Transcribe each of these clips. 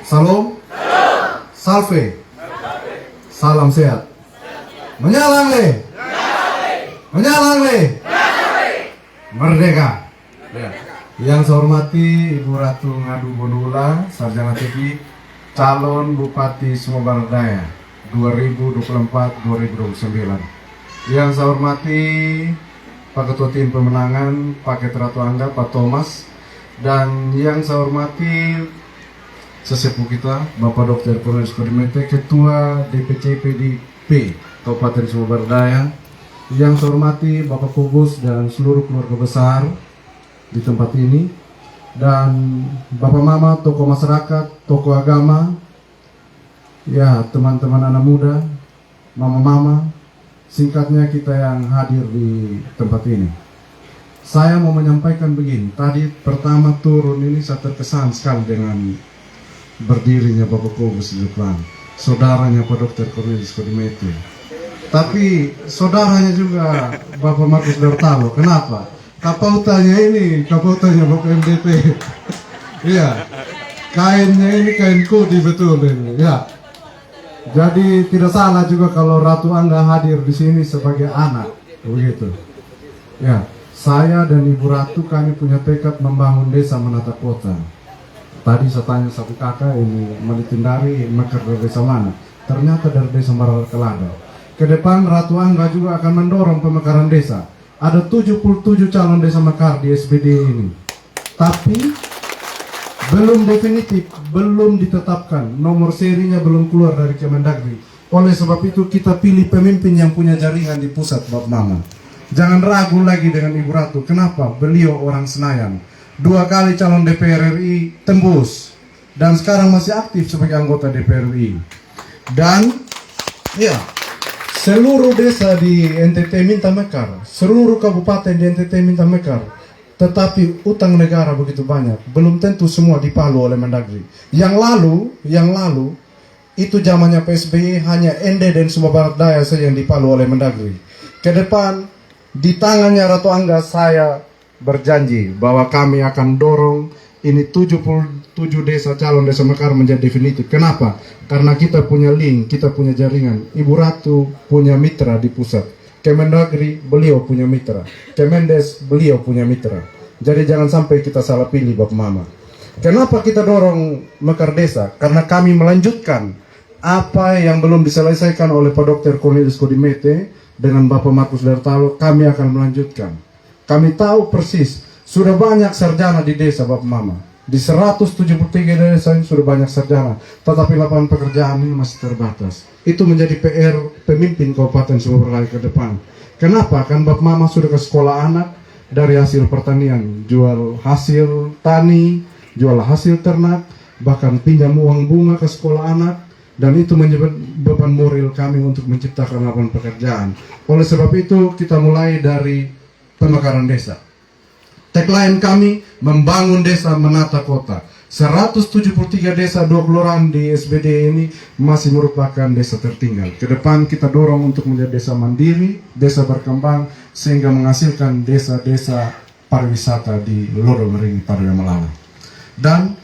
Salam. Salve. Salam sehat. Menyalang le. Menyalang le. Merdeka. Ya. Yang saya hormati Ibu Ratu Ngadu Bonula, Sarjana Teknik, calon Bupati Sumber Daya 2024-2029. Yang saya hormati Pak Ketua Tim Pemenangan, Pak Ratu Angga, Pak Thomas, dan yang saya hormati sesepuh kita, Bapak Dr. Cornelius Kodimete, Ketua DPC PDIP Kabupaten Sumber Daya. Yang saya hormati Bapak Kubus dan seluruh keluarga besar di tempat ini, dan Bapak Mama, tokoh masyarakat, tokoh agama, ya teman-teman anak muda, mama-mama, singkatnya kita yang hadir di tempat ini. Saya mau menyampaikan begini, tadi pertama turun ini saya terkesan sekali dengan berdirinya Bapak Kubus di depan, saudaranya Pak Dr. Cornelius Kodimete, tapi saudaranya juga Bapak Markus Dertalo. Kenapa? Kapautannya Bapak MDP. Iya, kainnya ini kain kudi betul ini. Ya, jadi tidak salah juga kalau Ratu Angga hadir di sini sebagai anak, begitu. Ya, saya dan Ibu Ratu kami punya tekad membangun desa menata kota. Tadi saya tanya satu kakak ini menitindari mekar dari desa mana? Ternyata dari desa Maral Kelada. Ke depan Ratu Angga juga akan mendorong pemekaran desa. Ada 77 calon desa mekar di SBD ini, tapi belum definitif, belum ditetapkan, nomor serinya belum keluar dari Kemendagri. Oleh sebab itu kita pilih pemimpin yang punya jaringan di pusat, Bapak Mama. Jangan ragu lagi dengan Ibu Ratu. Kenapa? Beliau orang Senayan, 2 kali calon DPR RI tembus, dan sekarang masih aktif sebagai anggota DPR RI. Dan ya, seluruh desa di NTT minta mekar, seluruh kabupaten di NTT minta mekar, tetapi utang negara begitu banyak, belum tentu semua dipalu oleh Mendagri. Yang lalu itu zamannya PSBY hanya ND dan Sumba Barat Daya saja yang dipalu oleh Mendagri. Ke depan di tangannya Ratu Angga, saya berjanji bahwa kami akan dorong ini 77 desa calon desa mekar menjadi definitif. Kenapa? Karena kita punya link, kita punya jaringan. Ibu Ratu punya mitra di pusat. Kemendagri, beliau punya mitra. Kemendes, beliau punya mitra. Jadi jangan sampai kita salah pilih, Bapak Mama. Kenapa kita dorong mekar desa? Karena kami melanjutkan apa yang belum diselesaikan oleh Pak Dr. Cornelius Kodimete dengan Bapak Markus Dertalo. Kami akan melanjutkan. Kami tahu persis sudah banyak sarjana di desa, Bapak Mama. Di 173 desa ini sudah banyak sarjana, tetapi lapangan pekerjaan ini masih terbatas. Itu menjadi PR pemimpin Kabupaten Sumber Daya ke depan. Kenapa? Kan Bapak Mama sudah ke sekolah anak dari hasil pertanian, jual hasil tani, jual hasil ternak, bahkan pinjam uang bunga ke sekolah anak, dan itu menjadi beban moral kami untuk menciptakan lapangan pekerjaan. Oleh sebab itu kita mulai dari pemekaran desa. Tagline kami, membangun desa menata kota. 173 desa, 2 kelurahan di SBD ini masih merupakan desa tertinggal. Ke depan kita dorong untuk menjadi desa mandiri, desa berkembang, sehingga menghasilkan desa-desa pariwisata di Lodo Mering, Parga Malala. Dan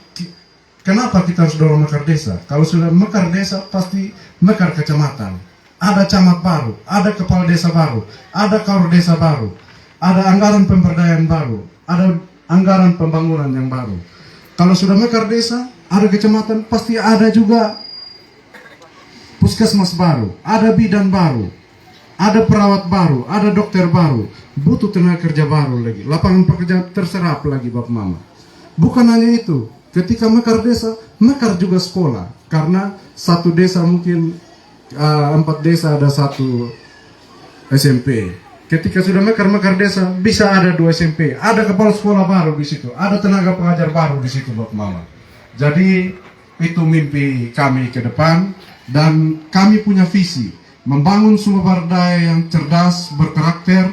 kenapa kita harus dorong mekar desa? Kalau sudah mekar desa, pasti mekar kecamatan. Ada camat baru, ada kepala desa baru, ada kaur desa baru, ada anggaran pemberdayaan baru, ada anggaran pembangunan yang baru. Kalau sudah mekar desa, ada kecamatan, pasti ada juga puskesmas baru, ada bidan baru, ada perawat baru, ada dokter baru. Butuh tenaga kerja baru lagi, lapangan pekerjaan terserap lagi, Bapak Mama. Bukan hanya itu, ketika mekar desa, mekar juga sekolah. Karena satu desa mungkin 4 desa ada 1 SMP. Ketika sudah mekar desa, bisa ada 2 SMP, ada kepala sekolah baru di situ, ada tenaga pengajar baru di situ, Bapak Mama. Jadi itu mimpi kami ke depan, dan kami punya visi membangun Sumba Barat Daya yang cerdas, berkarakter,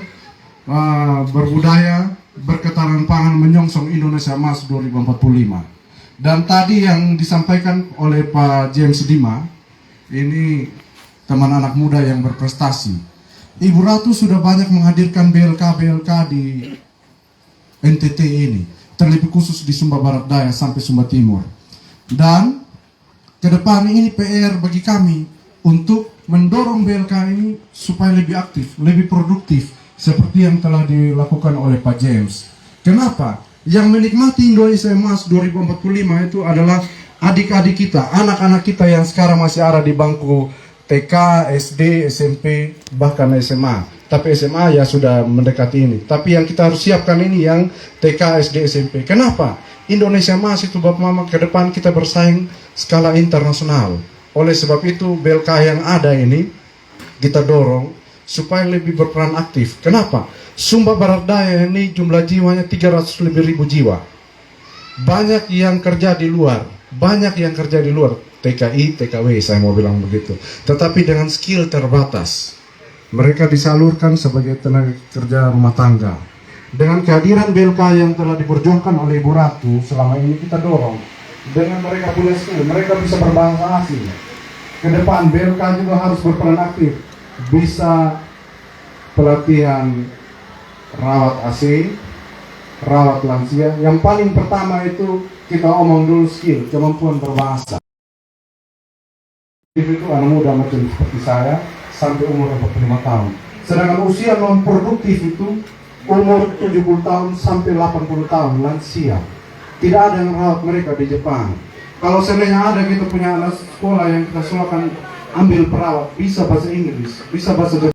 berbudaya, berketahanan pangan, menyongsong Indonesia Emas 2045. Dan tadi yang disampaikan oleh Pak James Dima, ini teman anak muda yang berprestasi. Ibu Ratu sudah banyak menghadirkan BLK di NTT ini, terlebih khusus di Sumba Barat Daya sampai Sumba Timur. Dan ke depan ini PR bagi kami untuk mendorong BLK ini supaya lebih aktif, lebih produktif seperti yang telah dilakukan oleh Pak James. Kenapa? Yang menikmati Indonesia Emas 2045 itu adalah adik-adik kita, anak-anak kita yang sekarang masih ada di bangku TK, SD, SMP, bahkan SMA. Tapi SMA ya sudah mendekati ini. Tapi yang kita harus siapkan ini yang TK, SD, SMP. Kenapa? Indonesia Emas itu Bapak Mama ke depan kita bersaing skala internasional. Oleh sebab itu BLK yang ada ini kita dorong supaya lebih berperan aktif. Kenapa? Sumba Barat Daya ini jumlah jiwanya 300 lebih ribu jiwa. Banyak yang kerja di luar. TKI, TKW saya mau bilang begitu. Tetapi dengan skill terbatas. Mereka disalurkan sebagai tenaga kerja rumah tangga. Dengan kehadiran BLK yang telah diperjuangkan oleh Ibu Ratu selama ini kita dorong. Dengan mereka punya skill, mereka bisa berbahasa asing. Ke depan BLK juga harus berperan aktif. Bisa pelatihan rawat AC, rawat lansia. Yang paling pertama itu kita omong dulu skill, kemampuan berbahasa. Itu anak muda macam seperti saya sampai umur 45 tahun. Sedangkan usia non produktif itu umur 70 tahun sampai 80 tahun lansia. Tidak ada yang rawat mereka di Jepang. Kalau seandainya ada kita punya anak sekolah yang kita sekolahkan ambil perawat, bisa bahasa Inggris, bisa bahasa Jepang.